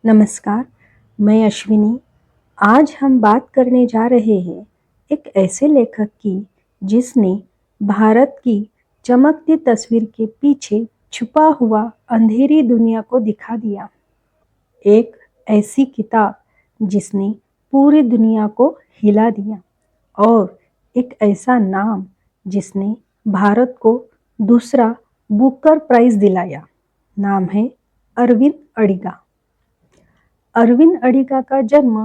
नमस्कार, मैं अश्विनी। आज हम बात करने जा रहे हैं एक ऐसे लेखक की जिसने भारत की चमकती तस्वीर के पीछे छुपा हुआ अंधेरी दुनिया को दिखा दिया। एक ऐसी किताब जिसने पूरी दुनिया को हिला दिया और एक ऐसा नाम जिसने भारत को दूसरा बुकर प्राइज दिलाया। नाम है अरविंद अडिगा। अरविंद अडिगा का जन्म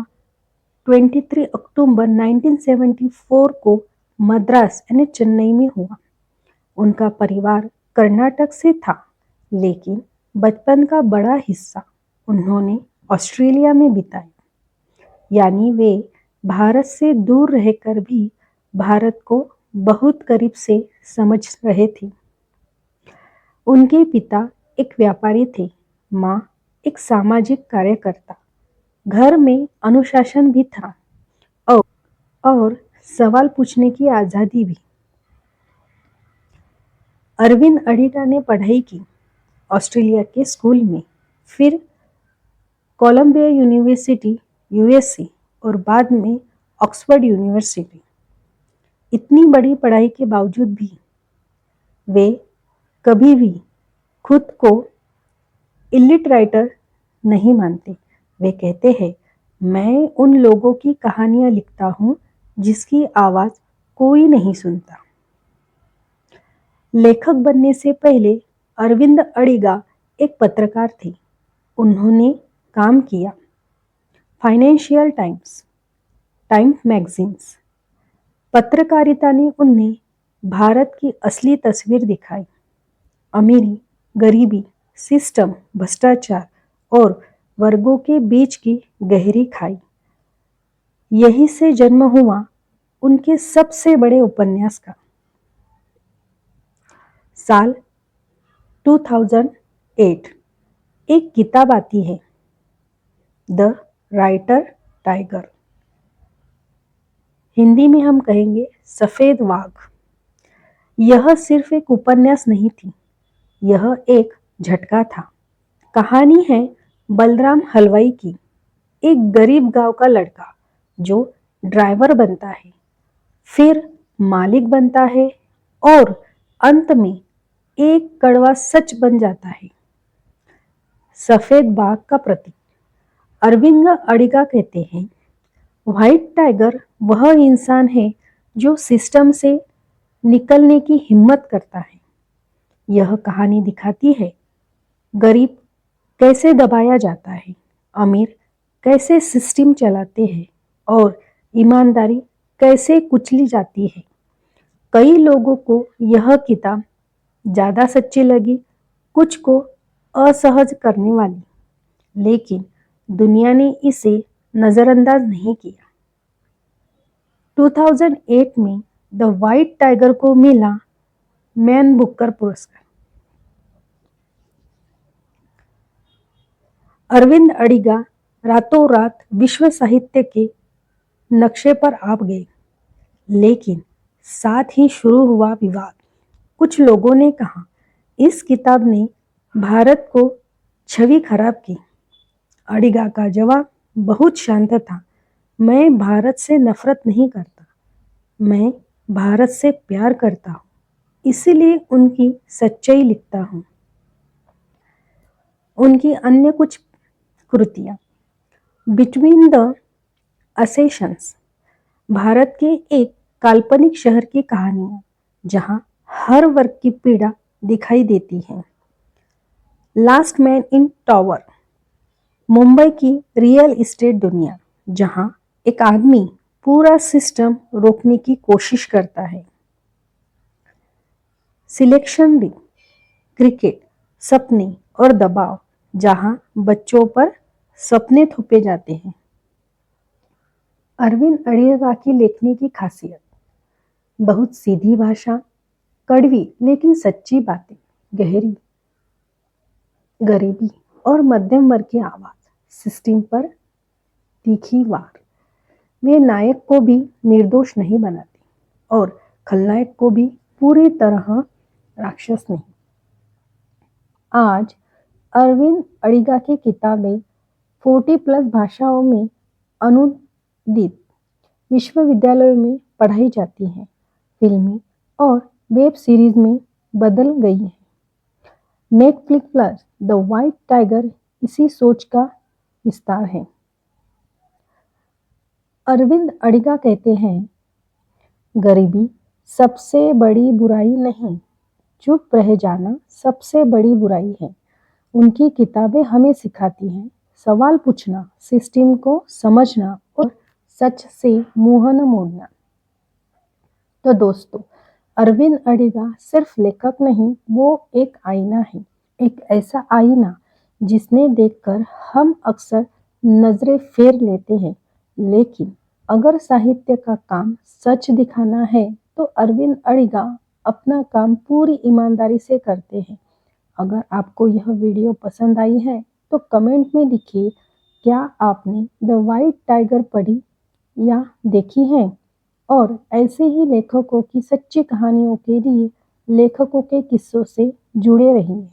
23 अक्टूबर 1974 को मद्रास यानी चेन्नई में हुआ। उनका परिवार कर्नाटक से था, लेकिन बचपन का बड़ा हिस्सा उन्होंने ऑस्ट्रेलिया में बिताया। यानी वे भारत से दूर रहकर भी भारत को बहुत करीब से समझ रहे थे। उनके पिता एक व्यापारी थे, माँ एक सामाजिक कार्यकर्ता। घर में अनुशासन भी था और सवाल पूछने की आज़ादी भी। अरविंद अडिगा ने पढ़ाई की ऑस्ट्रेलिया के स्कूल में, फिर कोलंबिया यूनिवर्सिटी यूएसए और बाद में ऑक्सफोर्ड यूनिवर्सिटी। इतनी बड़ी पढ़ाई के बावजूद भी वे कभी भी खुद को इलिट राइटर नहीं मानते। वे कहते हैं, मैं उन लोगों की कहानियां लिखता हूँ जिसकी आवाज़ कोई नहीं सुनता। लेखक बनने से पहले अरविंद अडिगा एक पत्रकार थे। उन्होंने काम किया फाइनेंशियल टाइम्स, टाइम मैगजीन्स। पत्रकारिता ने उन्हें भारत की असली तस्वीर दिखाई। अमीरी, गरीबी, सिस्टम, भ्रष्टाचार और वर्गों के बीच की गहरी खाई। यही से जन्म हुआ उनके सबसे बड़े उपन्यास का। साल 2008 एक किताब आती है, द राइटर टाइगर। हिंदी में हम कहेंगे सफेद वाघ। यह सिर्फ एक उपन्यास नहीं थी, यह एक झटका था। कहानी है बलराम हलवाई की, एक गरीब गांव का लड़का जो ड्राइवर बनता है, फिर मालिक बनता है और अंत में एक कड़वा सच बन जाता है। सफेद बाघ का प्रतीक। अरविंद अडिगा कहते हैं, व्हाइट टाइगर वह इंसान है जो सिस्टम से निकलने की हिम्मत करता है। यह कहानी दिखाती है गरीब कैसे दबाया जाता है, अमीर कैसे सिस्टम चलाते हैं और ईमानदारी कैसे कुचली जाती है। कई लोगों को यह किताब ज़्यादा सच्ची लगी, कुछ को असहज करने वाली, लेकिन दुनिया ने इसे नज़रअंदाज नहीं किया। 2008 में द व्हाइट टाइगर को मिला मैन बुकर पुरस्कार। अरविंद अडिगा रातों रात विश्व साहित्य के नक्शे पर आ गए, लेकिन साथ ही शुरू हुआ विवाद। कुछ लोगों ने कहा, इस किताब ने भारत को छवि खराब की। अडिगा का जवाब बहुत शांत था, मैं भारत से नफरत नहीं करता, मैं भारत से प्यार करता हूँ, इसीलिए उनकी सच्चाई लिखता हूँ। उनकी अन्य कुछ कृतियाँ, बिटवीन द असेशंस, भारत के एक काल्पनिक शहर की कहानियाँ जहाँ हर वर्ग की पीड़ा दिखाई देती है। Last man in tower, Mumbai की रियल एस्टेट दुनिया जहाँ एक आदमी पूरा सिस्टम रोकने की कोशिश करता है। सिलेक्शन बी, क्रिकेट, सपने और दबाव जहाँ बच्चों पर सपने थोपे जाते हैं। अरविंद अडिगा की लेखनी की खासियत, बहुत सीधी भाषा, कड़वी लेकिन सच्ची बातें, गहरी, गरीबी और मध्यम वर्ग की आवाज, सिस्टम पर तीखी वार। वे नायक को भी निर्दोष नहीं बनाते और खलनायक को भी पूरी तरह राक्षस नहीं। आज अरविंद अडिगा की किताबें 40+ भाषाओं में अनुदित विश्वविद्यालयों में पढ़ाई जाती है, फिल्मी और वेब सीरीज में बदल गई है। Netflix plus the white tiger इसी सोच का विस्तार है। अरविंद अडिगा कहते हैं, गरीबी सबसे बड़ी बुराई नहीं, चुप रह जाना सबसे बड़ी बुराई है। उनकी किताबें हमें सिखाती हैं सवाल पूछना, सिस्टम को समझना और सच से मुंह न मोड़ना। तो दोस्तों, अरविंद अडिगा सिर्फ लेखक नहीं, वो एक आईना है। एक ऐसा आईना जिसने देखकर हम अक्सर नजरें फेर लेते हैं, लेकिन अगर साहित्य का काम सच दिखाना है तो अरविंद अडिगा अपना काम पूरी ईमानदारी से करते हैं। अगर आपको यह वीडियो पसंद आई है तो कमेंट में लिखिए, क्या आपने द व्हाइट टाइगर पढ़ी या देखी है? और ऐसे ही लेखकों की सच्ची कहानियों के लिए लेखकों के किस्सों से जुड़े रहिए।